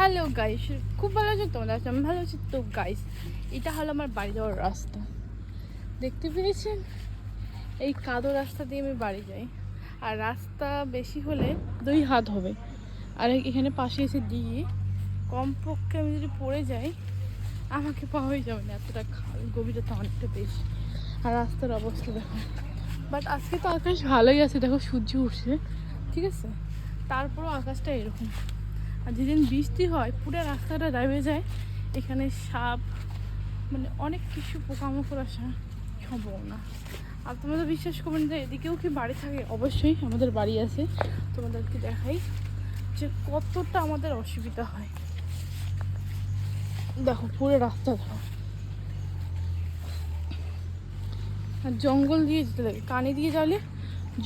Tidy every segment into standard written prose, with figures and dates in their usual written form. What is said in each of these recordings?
Hello guys, খুব ভালো আছো তোমরা? আমি ভালো আছি। তো গাইস, এটা হলো আমার বাড়ি যাওয়ার রাস্তা। দেখতে পেয়েছেন? এই কাদো রাস্তা দিয়ে আমি বাড়ি যাই। আর রাস্তা বেশি হলে 2 হাত হবে। আর এখানে পাশে এসে দিয়ে কমপক্ষে আমি যদি পড়ে যাই আমাকে পাওয়াই যাবে না, এতটা খাল, গভীরতা অনেকটা বেশি। আর রাস্তার অবস্থা দেখো। বাট আজকে তো আকাশ ভালোই আছে, দেখো সূর্য উঠছে, ঠিক আছে। তারপরও আকাশটা এরকম। আর যেদিন বৃষ্টি হয় পুরো রাস্তাটা ডুবে যায়। এখানে সাপ, মানে অনেক কিছু পোকামাকড় আসার সম্ভাবনা। আর তোমরা তো বিশ্বাস করবেন যে এদিকেও কি বাড়ি থাকে? অবশ্যই আমাদের বাড়ি আছে। তোমাদেরকে দেখাই যে কতটা আমাদের অসুবিধা হয়। দেখো পুরো রাস্তা দেখো, আর জঙ্গল দিয়ে যেতে লাগে, কানে দিয়ে যাওয়ালে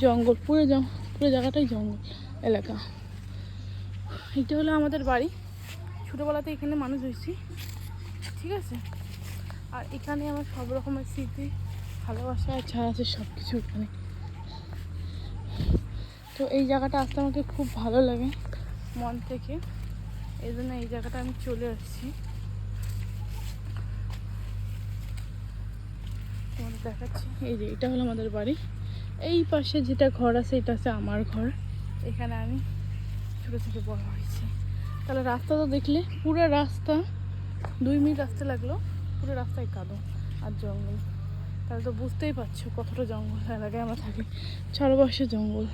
জঙ্গল, পুরো জায়গাটাই জঙ্গল এলাকা। এটা হলো আমাদের বাড়ি। ছোটোবেলাতে এখানে মানুষ হয়েছি, ঠিক আছে। আর এখানে আমার সব রকমের স্মৃতি, ভালোবাসা, ছাড়া আছে সব কিছু এখানে। তো এই জায়গাটা আসতে আমাকে খুব ভালো লাগে মন থেকে, এই জন্য এই জায়গাটা আমি চলে আসছি। তোমাদের দেখাচ্ছি, এই যে এটা হলো আমাদের বাড়ি। এই পাশে যেটা ঘর আছে এটা হচ্ছে আমার ঘর। এখানে আমি ছোটো থেকে বড় হয়েছি। তাহলে রাস্তা তো দেখলে, পুরো রাস্তা 2 মিনিট আসতে লাগলো, পুরো রাস্তায় কাদো আর জঙ্গল। তাহলে তো বুঝতেই পারছো কতটা জঙ্গল এলাকায় আমরা থাকি, চারপাশে জঙ্গল।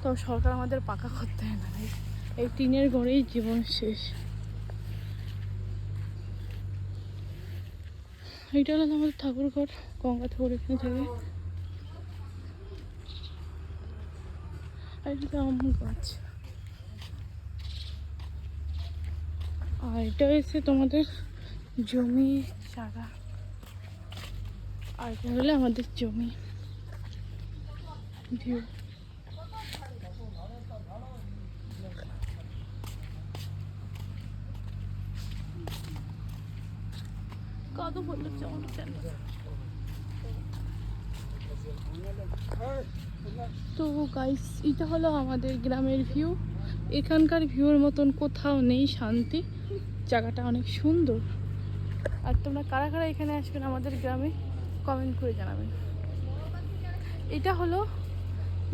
তো সরকার আমাদের পাকা করতে হয় না, এই টিনের ঘরেই জীবন শেষ। এইটা হলো আমাদের ঠাকুর ঘর, গঙ্গা ঠাকুর এখানে থাকে। আর এটা আম গাছ। আর এটা হচ্ছে তোমাদের জমি চারা। আর এটা হলো আমাদের জমি ভিউ। কত বললো তো গাইস, এটা হলো আমাদের গ্রামের ভিউ। এখানকার ভিউর মতন কোথাও নেই শান্তি, জায়গাটা অনেক সুন্দর। আর তোমরা কারা কারা এখানে আসবেন আমাদের গ্রামে কমেন্ট করে জানাবেন। এটা হলো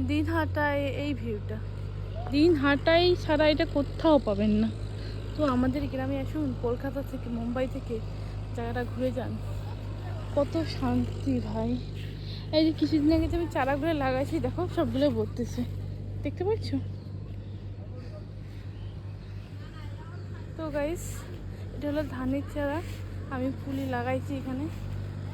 দিনহাটায় এই ভিউটা, দিনহাটাই ছাড়া এটা কোথাও পাবেন না। তো আমাদের গ্রামে আসুন, কলকাতা থেকে, মুম্বাই থেকে জায়গাটা ঘুরে যান, কত শান্তি ভাই। এই যে কিছুদিন আগে যে আমি চারাগুলো লাগাইছি, দেখো সবগুলো ভরতেছে, দেখতে পাচ্ছ? তো গাইস, এটা হলো ধানের চারা, আমি পুলি লাগাইছি এখানে,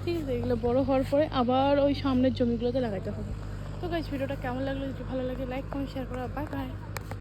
ঠিক আছে। এগুলো বড় হওয়ার পরে আবার ওই সামনের জমিগুলোতে লাগাইতে হবে। তো গাইস, ভিডিওটা কেমন লাগলো? যদি ভালো লাগে লাইক কমেন্ট শেয়ার করো। Bye bye.